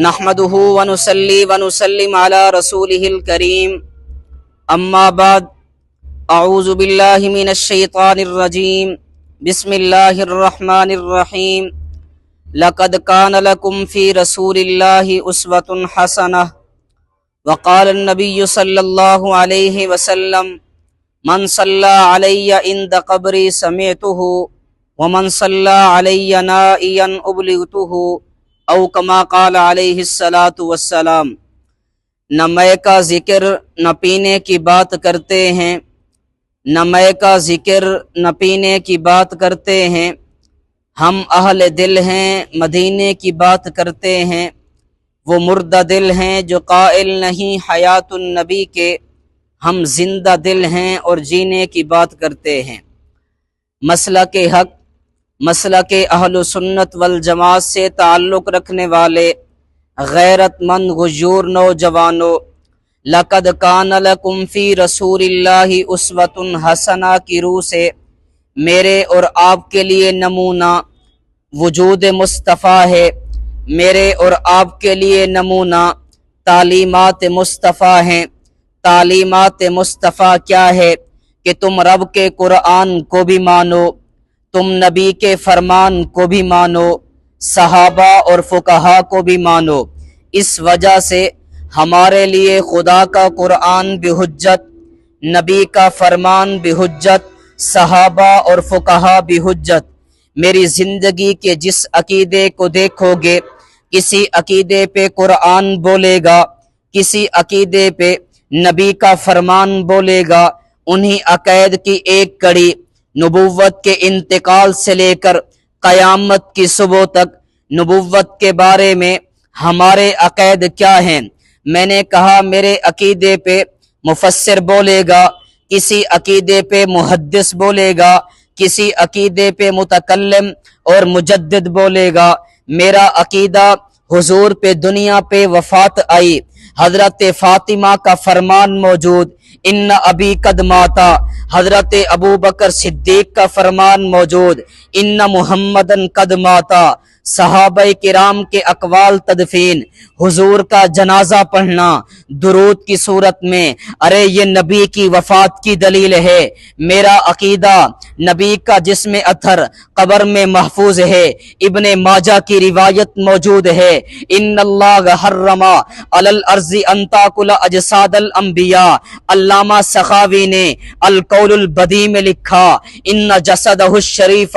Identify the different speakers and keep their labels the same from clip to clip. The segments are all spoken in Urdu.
Speaker 1: نحمده ونصلي ونسلم على رسوله الكريم اما بعد اعوذ باللہ من الشیطان الرجیم بسم اللہ الرحمن الرحیم لقد كان لكم في رسول الله اسوة حسنة وقال النبي صلی اللہ علیہ وسلم من صلى علی عند قبری سمعته ومن صلى علی نائیا ابلغته او کما قال علیہ الصلاۃ والسلام۔ نہ میں کا ذکر نہ پینے کی بات کرتے ہیں، نہ میں کا ذکر نہ پینے کی بات کرتے ہیں، ہم اہل دل ہیں مدینے کی بات کرتے ہیں، وہ مردہ دل ہیں جو قائل نہیں حیات النبی کے، ہم زندہ دل ہیں اور جینے کی بات کرتے ہیں۔ مسلک حق، مسلک اہل سنت والجماعت سے تعلق رکھنے والے غیرت مند غیور نوجوانوں، لقد کان لکم فی رسول اللہ اسوۃ حسنہ کی روح سے میرے اور آپ کے لیے نمونہ وجود مصطفیٰ ہے، میرے اور آپ کے لیے نمونہ تعلیمات مصطفیٰ ہیں۔ تعلیمات مصطفیٰ کیا ہے کہ تم رب کے قرآن کو بھی مانو، تم نبی کے فرمان کو بھی مانو، صحابہ اور فقہا کو بھی مانو۔ اس وجہ سے ہمارے لیے خدا کا قرآن بحجت، نبی کا فرمان بحجت، صحابہ اور فقہا بحجت۔ میری زندگی کے جس عقیدے کو دیکھو گے، کسی عقیدے پہ قرآن بولے گا، کسی عقیدے پہ نبی کا فرمان بولے گا، انہی عقائد کی ایک کڑی نبوت کے انتقال سے لے کر قیامت کی صبح تک نبوت کے بارے میں ہمارے عقائد کیا ہیں۔ میں نے کہا میرے عقیدے پہ مفسر بولے گا، کسی عقیدے پہ محدث بولے گا، کسی عقیدے پہ متکلم اور مجدد بولے گا۔ میرا عقیدہ حضور پہ دنیا پہ وفات آئی، حضرت فاطمہ کا فرمان موجود، ان ابی قد ماتا، حضرت ابو بکر صدیق کا فرمان موجود، ان محمدن قد ماتا، صحابہ کرام کے اقوال تدفین، حضور کا جنازہ پڑھنا درود کی صورت میں، ارے یہ نبی کی وفات کی دلیل ہے۔ میرا عقیدہ نبی کا جسم اطہر قبر میں محفوظ ہے، ابن ماجہ کی روایت موجود ہے، ان اللہ حرم علی الارض ان تاکل اجساد الانبیاء۔ علامہ سخاوی نے القول البدیع میں لکھا، ان جسدہ الشریف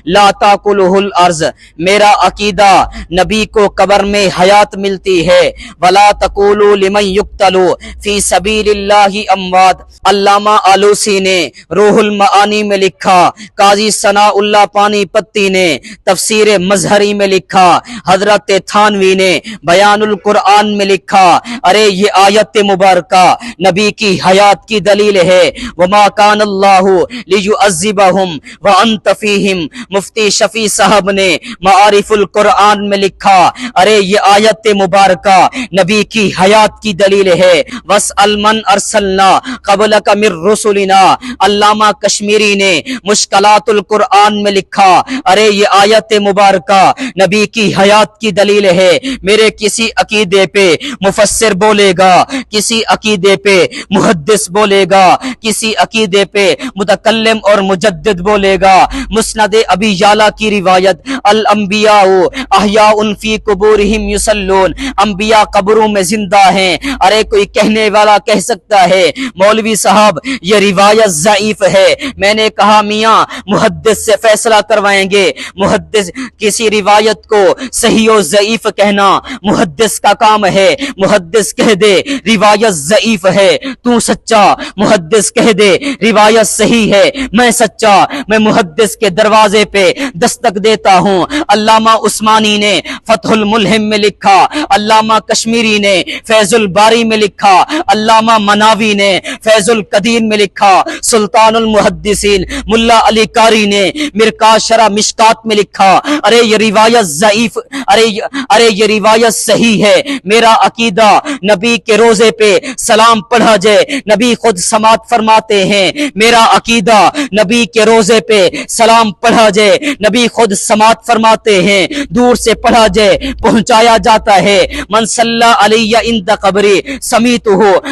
Speaker 1: لا تاکلہ الارض۔ میرا عقیدہ نبی کو قبر میں حیات ملتی ہے، ولا تقولوا لمن یقتل فی سبیل اللہ اموات۔ علامہ آلوسی نے روح المعانی میں لکھا، قاضی ثناء اللہ پانی پتی نے تفسیر مظہری میں لکھا، حضرت تھانوی نے بیان القرآن میں لکھا، ارے یہ آیت مبارکہ نبی کی حیات کی دلیل ہے۔ وما کان اللہ لیعذبہم وانت فیہم۔ مفتی شفیع صاحب نے معارف القرآن میں لکھا، ارے یہ آیت مبارکہ نبی کی حیات کی دلیل ہے۔ واسأل من ارسلنا قبلک من رسلنا۔ علامہ کشمیری نے مشکلات القرآن میں لکھا، ارے یہ آیت مبارکہ نبی کی حیات کی دلیل ہے۔ میرے کسی عقیدے پہ مفسر بولے گا، کسی عقیدے پہ محدث بولے گا، کسی عقیدے پہ متکلم اور مجدد بولے گا۔ مسند ابی یعلا کی روایت، الانبیاء احیاء فی قبورہم یصلون۔ انبیاء قبروں میں زندہ ہیں۔ ارے کوئی کہنے والا کہہ سکتا ہے مولوی صاحب یہ روایت ضعیف ہے۔ میں نے کہا میاں محدث سے فیصلہ کروائیں گے، محدث کسی روایت کو صحیح و ضعیف کہنا محدث کا کام ہے۔ محدث کہہ دے روایت ضعیف ہے، تو سچا، محدث کہہ دے روایت صحیح ہے، میں سچا، میں محدث کے دروازے پہ دستک دیتا ہوں۔ علامہ عثمانی نے فتح الملہم میں لکھا، علامہ کشمیری نے فیض الباری میں لکھا، علامہ مناوی نے فیض القدیر میں لکھا، سلطان المحدثین ملا علی قاری نے مرکات شرح مشکات میں لکھا، ارے یہ روایت ضعیف، ارے یہ روایت صحیح ہے۔ میرا عقیدہ نبی کے روزے پہ سلام پڑھا جائے، نبی خود سماعت فرماتے ہیں۔ میرا عقیدہ نبی کے روزے پہ سلام پڑھا جائے، نبی خود سماعت فرماتے ہیں دور سے پڑھا جائے پہنچایا جاتا ہے۔ من صلی علیہ عند قبری سمیتہ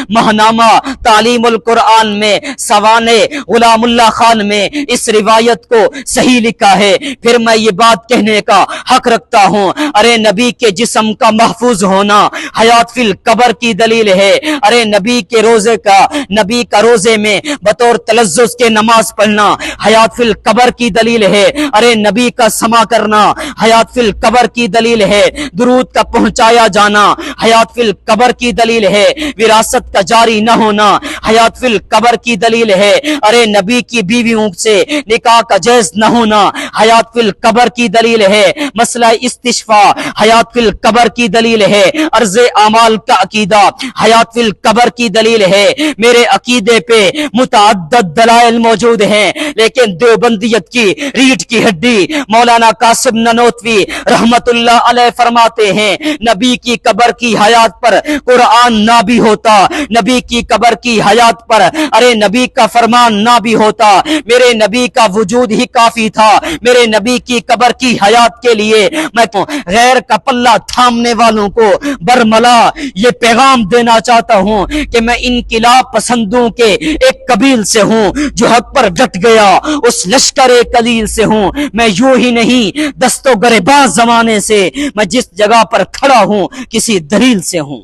Speaker 1: ماہنامہ تعلیم القرآن میں سوانے غلام اللہ خان میں اس روایت کو صحیح لکھا ہے۔ پھر میں یہ بات کہنے کا حق رکھتا ہوں، ارے نبی کے جسم کا محفوظ ہونا حیات فی القبر کی دلیل ہے۔ ارے نبی کے روزے کا روزے میں بطور تلذذ کے نماز پڑھنا حیات فی القبر کی دلیل ہے۔ ارے نبی کا سما کرنا حیات فی القبر کی دلیل ہے۔ درود کا پہنچایا جانا حیات فی القبر کی دلیل ہے۔ وراثت کا جاری نہ ہونا حیات فی القبر کی دلیل ہے۔ ارے نبی کی بیویوں سے نکاح کا جائز نہ ہونا حیات فی القبر کی دلیل ہے۔ مسئلہ استشفاء حیات فی القبر کی دلیل ہے۔ عرض اعمال کا عقیدہ حیات فی القبر کی دلیل ہے۔ میرے عقیدے پہ متعدد دلائل موجود ہیں، لیکن دیوبندیت کی ریڑھ کی ہڈی مولانا قاسم نانوتوی رحمت اللہ علیہ فرماتے ہیں، نبی کی قبر کی حیات پر قرآن نہ بھی ہوتا، نبی کی قبر کی حیات پر ارے نبی کا فرمان نہ بھی ہوتا، میرے نبی کا وجود ہی کافی تھا۔ میرے نبی کی قبر کی حیات کے لیے میں غیر کا پلہ تھامنے والوں کو برملا یہ پیغام دینا چاہتا ہوں کہ میں انقلاب پسندوں کے ایک قبیل سے ہوں جو حق پر ڈٹ گیا، اس لشکر قلیل سے ہوں۔ میں یوں ہی نہیں دست و گریباں زمانے سے، میں جس جگہ پر کھڑا ہوں کسی دلیل سے ہوں۔